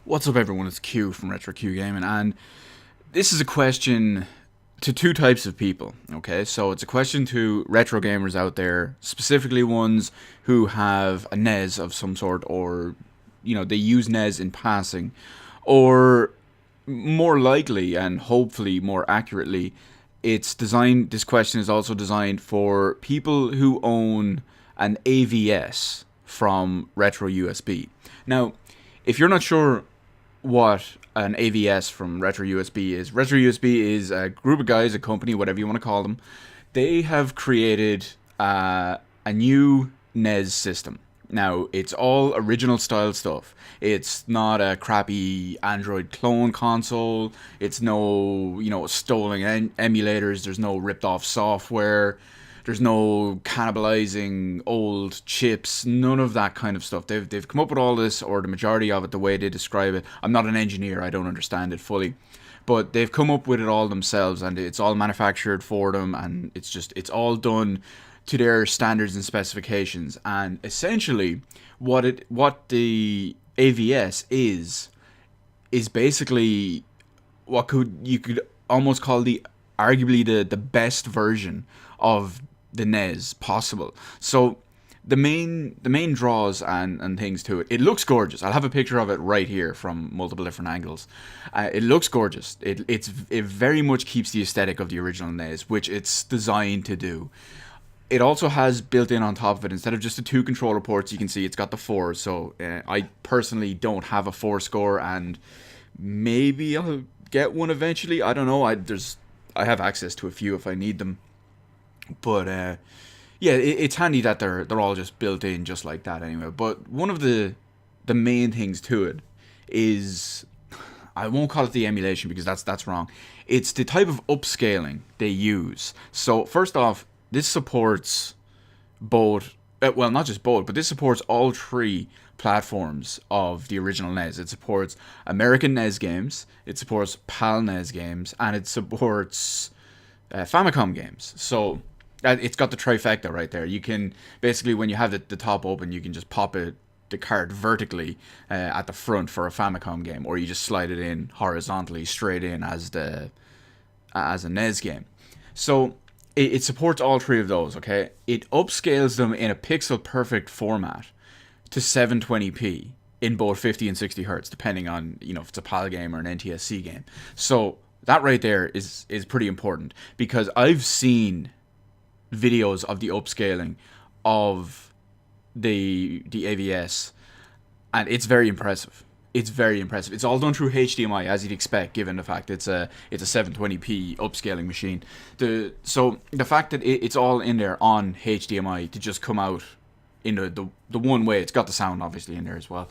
What's up, everyone? It's Q from RetroQ Gaming, and this is a question to two types of people. Okay, so it's a question to retro gamers out there, specifically ones who have a NES of some sort, or they use NES in passing, or more likely and hopefully more accurately, it's designed. This question is also designed for people who own an AVS from Retro USB. Now, if you're not sure what an AVS from RetroUSB is. RetroUSB is a group of guys, a company, whatever you want to call them. They have created a new NES system. Now, it's all original style stuff. It's not a crappy Android clone console. It's no, stolen emulators. There's no ripped off software. There's no cannibalizing old chips, none of that kind of stuff. They've come up with all this, or the majority of it, the way they describe it. I'm not an engineer, I don't understand it fully. But they've come up with it all themselves, and it's all manufactured for them, and it's all done to their standards and specifications. And essentially, what the AVS is basically you could almost call the arguably the best version of the NES possible. So the main draws and things to it. It looks gorgeous. I'll have a picture of it right here from multiple different angles. It looks gorgeous. It very much keeps the aesthetic of the original NES, which it's designed to do. It also has built in on top of it, instead of just the two controller ports, you can see it's got the four. So I personally don't have a four score, and maybe I'll get one eventually. I don't know. I have access to a few if I need them. But yeah, it's handy that they're all just built in just like that anyway. But one of the main things to it is, I won't call it the emulation because that's wrong. It's the type of upscaling they use. So first off, this supports both, well, not just both, but this supports all three platforms of the original NES. It supports American NES games, it supports PAL NES games, and it supports Famicom games. So it's got the trifecta right there. You can basically, when you have the top open, you can just pop the card vertically at the front for a Famicom game, or you just slide it in horizontally straight in as a NES game. So it supports all three of those. Okay, it upscales them in a pixel perfect format to 720p in both 50 and 60 hertz, depending on if it's a PAL game or an NTSC game. So that right there is pretty important, because I've seen videos of the upscaling of the AVS, and it's very impressive. It's very impressive. It's all done through HDMI, as you'd expect, given the fact it's a 720p upscaling machine. So the fact that it's all in there on HDMI to just come out in the one way. It's got the sound obviously in there as well.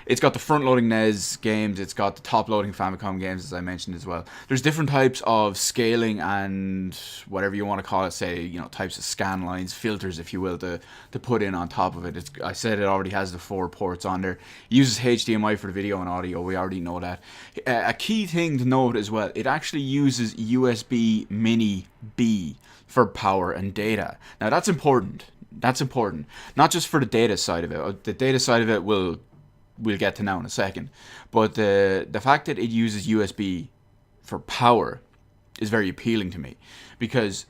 It's got the front-loading NES games. It's got the top-loading Famicom games, as I mentioned as well. There's different types of scaling and whatever you want to call it. Say, types of scan lines, filters, if you will, to put in on top of it. I said it already has the 4 ports on there. It uses HDMI for the video and audio. We already know that. A key thing to note as well, it actually uses USB Mini B for power and data. Now that's important. That's important. Not just for the data side of it. The data side of it we'll get to now in a second. But the fact that it uses USB for power is very appealing to me, because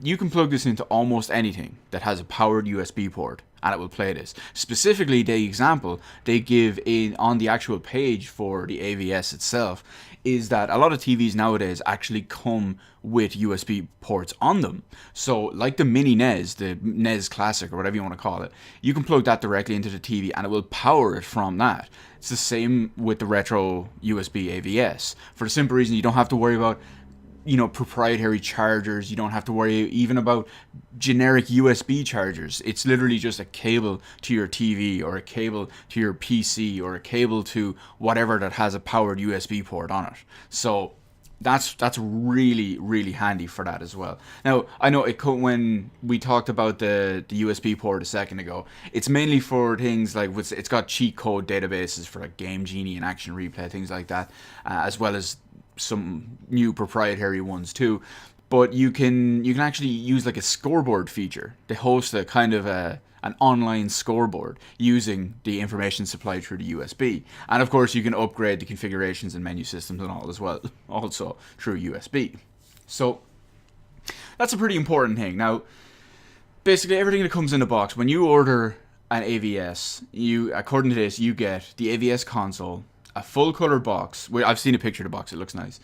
you can plug this into almost anything that has a powered USB port and it will play this. Specifically, the example they give in on the actual page for the AVS itself is that a lot of TVs nowadays actually come with USB ports on them. So like the mini NES, the NES Classic or whatever you want to call it, you can plug that directly into the TV and it will power it from that. It's the same with the Retro USB AVS, for the simple reason you don't have to worry about proprietary chargers. You don't have to worry even about generic USB chargers. It's literally just a cable to your TV, or a cable to your PC, or a cable to whatever that has a powered USB port on it. So that's really, really handy for that as well. Now, I know when we talked about the USB port a second ago, it's mainly for things like, it's got cheat code databases for like Game Genie and Action Replay, things like that, as well as some new proprietary ones too. But you can actually use like a scoreboard feature to host a kind of a an online scoreboard using the information supplied through the USB. And of course, you can upgrade the configurations and menu systems and all as well, also through USB. So that's a pretty important thing. Now, basically everything that comes in the box, when you order an AVS, according to this, you get the AVS console, a full color box. I've seen a picture of the box, it looks nice.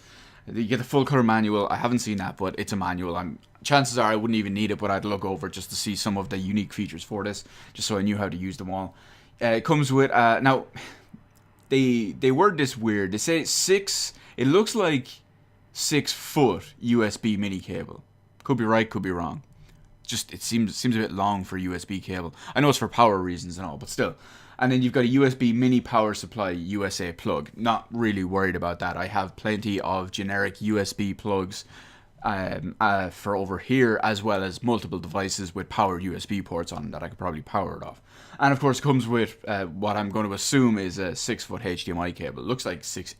You get the full color manual. I haven't seen that, but it's a manual. Chances are I wouldn't even need it, but I'd look over just to see some of the unique features for this, just so I knew how to use them all. It comes with now they word this weird. They say it looks like 6 foot USB mini cable. Could be right, could be wrong. Just it seems a bit long for USB cable. I know it's for power reasons and all, but still. And then you've got a USB mini power supply USA plug. Not really worried about that. I have plenty of generic USB plugs for over here, as well as multiple devices with powered USB ports on them that I could probably power it off. And of course, comes with what I'm going to assume is a 6 foot HDMI cable. It looks like six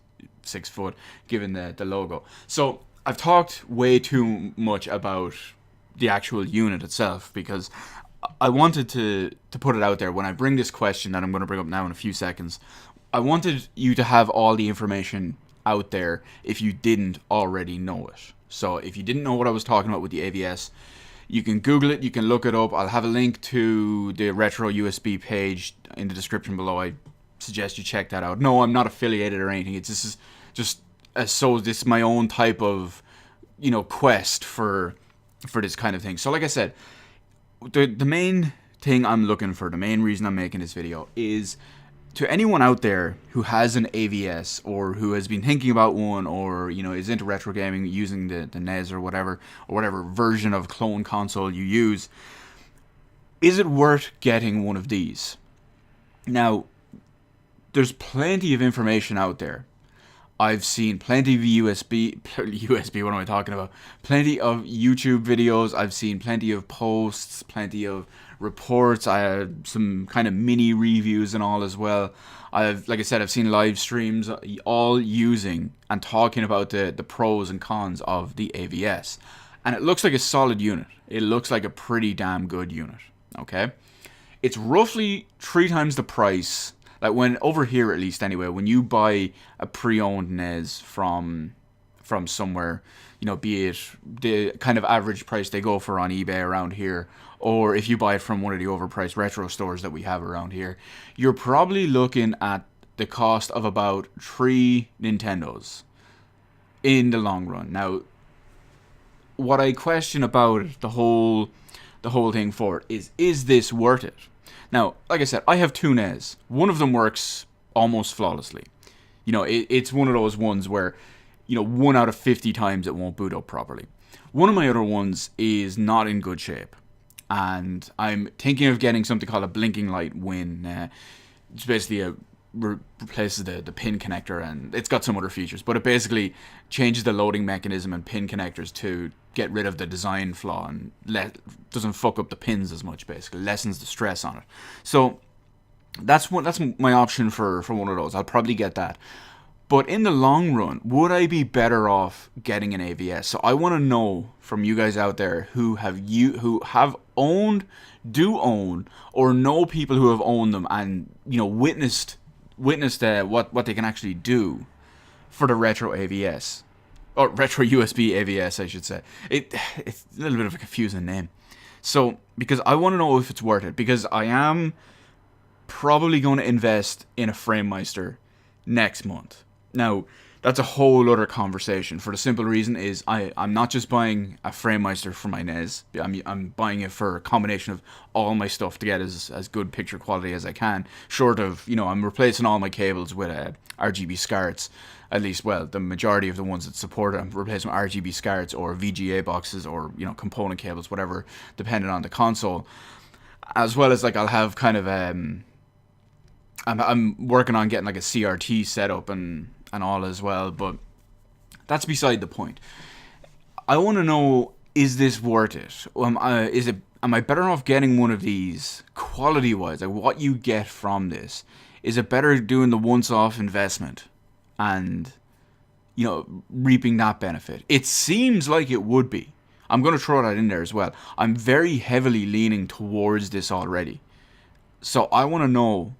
foot, given the logo. So I've talked way too much about the actual unit itself, because I wanted to put it out there when I bring this question that I'm going to bring up now in a few seconds. I wanted you to have all the information out there if you didn't already know it. So if you didn't know what I was talking about with the AVS, you can Google it, you can look it up. I'll have a link to the RetroUSB page in the description below. I suggest you check that out. No, I'm not affiliated or anything. This is my own type of, quest for this kind of thing. So like I said, the main thing I'm looking for, the main reason I'm making this video is to anyone out there who has an AVS or who has been thinking about one, or is into retro gaming using the NES or whatever version of clone console you use. Is it worth getting one of these? Now, there's plenty of information out there. I've seen plenty of USB, what am I talking about? Plenty of YouTube videos. I've seen plenty of posts, plenty of reports. I had some kind of mini reviews and all as well. Like I said, I've seen live streams all using and talking about the pros and cons of the AVS. And it looks like a solid unit. It looks like a pretty damn good unit, okay? It's roughly 3 times the price. Like when over here, at least anyway, when you buy a pre-owned NES from somewhere, be it the kind of average price they go for on eBay around here, or if you buy it from one of the overpriced retro stores that we have around here, you're probably looking at the cost of about 3 Nintendos in the long run. Now, what I question about the whole thing for it is this worth it? Now, like I said, I have 2 NES. One of them works almost flawlessly. It's one of those ones where, 1 out of 50 times it won't boot up properly. One of my other ones is not in good shape. And I'm thinking of getting something called a blinking light win. It's basically replaces the pin connector, and it's got some other features. But it basically changes the loading mechanism and pin connectors to get rid of the design flaw and doesn't fuck up the pins as much, basically. Lessens the stress on it. So that's my option for one of those. I'll probably get that. But in the long run, would I be better off getting an AVS? So I want to know from you guys out there who have owned, do own, or know people who have owned them and witnessed what they can actually do for the Retro AVS. Or Retro USB AVS, I should say. It's a little bit of a confusing name. So, because I want to know if it's worth it. Because I am probably going to invest in a FrameMeister next month. Now, that's a whole other conversation. For the simple reason is I'm not just buying a FrameMeister for my NES. I'm buying it for a combination of all my stuff to get as good picture quality as I can. Short of, I'm replacing all my cables with RGB SCARTs. At least, well, the majority of the ones that support it, I'm replacing with RGB SCARTs or VGA boxes or, component cables, whatever, depending on the console. As well as, I'll have kind of, I'm working on getting, a CRT setup and all as well, but that's beside the point. I want to know, is this worth it? Am I better off getting one of these quality-wise? What you get from this? Is it better doing the once-off investment and, reaping that benefit? It seems like it would be. I'm going to throw that in there as well. I'm very heavily leaning towards this already. So I want to know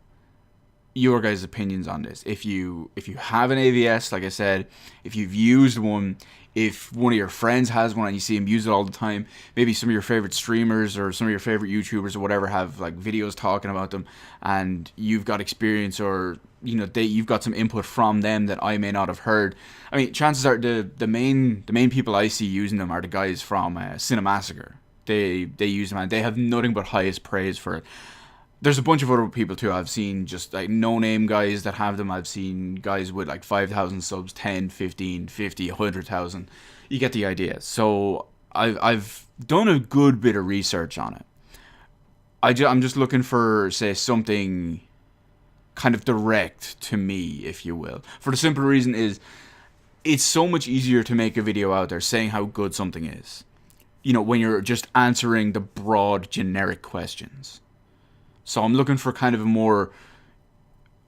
your guys' opinions on this. If you have an AVS, like I said, if you've used one, if one of your friends has one and you see them use it all the time, maybe some of your favorite streamers or some of your favorite YouTubers or whatever have like videos talking about them, and you've got experience, or you've got some input from them that I may not have heard. I mean, chances are the main people I see using them are the guys from Cinemassacre. They use them and they have nothing but highest praise for it. There's a bunch of other people too. I've seen just like no-name guys that have them. I've seen guys with like 5,000 subs, 10, 15, 50, 100,000. You get the idea. So I've done a good bit of research on it. I'm just looking for, say, something kind of direct to me, if you will. For the simple reason is, it's so much easier to make a video out there saying how good something is. When you're just answering the broad, generic questions. So I'm looking for kind of a more,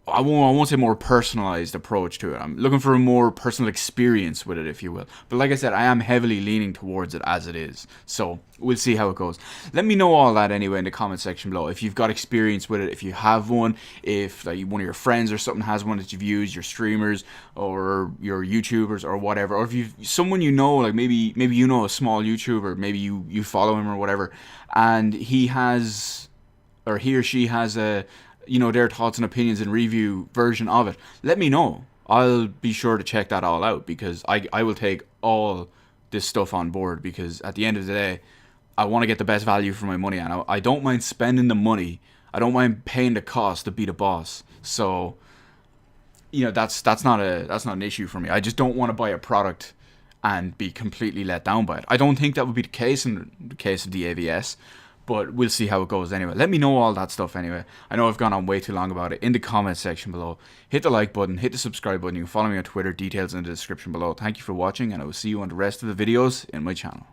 I won't say more personalized approach to it. I'm looking for a more personal experience with it, if you will. But like I said, I am heavily leaning towards it as it is. So we'll see how it goes. Let me know all that anyway in the comment section below. If you've got experience with it, if you have one, if like one of your friends or something has one that you've used, your streamers or your YouTubers or whatever, or if someone like maybe you know a small YouTuber, maybe you follow him or whatever, and he or she has their thoughts and opinions and review version of it, let me know. I'll be sure to check that all out, because I will take all this stuff on board, because at the end of the day, I want to get the best value for my money, and I don't mind spending the money. I don't mind paying the cost to be the boss. So that's not an issue for me. I just don't want to buy a product and be completely let down by it. I don't think that would be the case in the case of the AVS. But we'll see how it goes anyway. Let me know all that stuff anyway. I know I've gone on way too long about it. In the comments section below, hit the like button, hit the subscribe button. You can follow me on Twitter, details in the description below. Thank you for watching, and I will see you on the rest of the videos in my channel.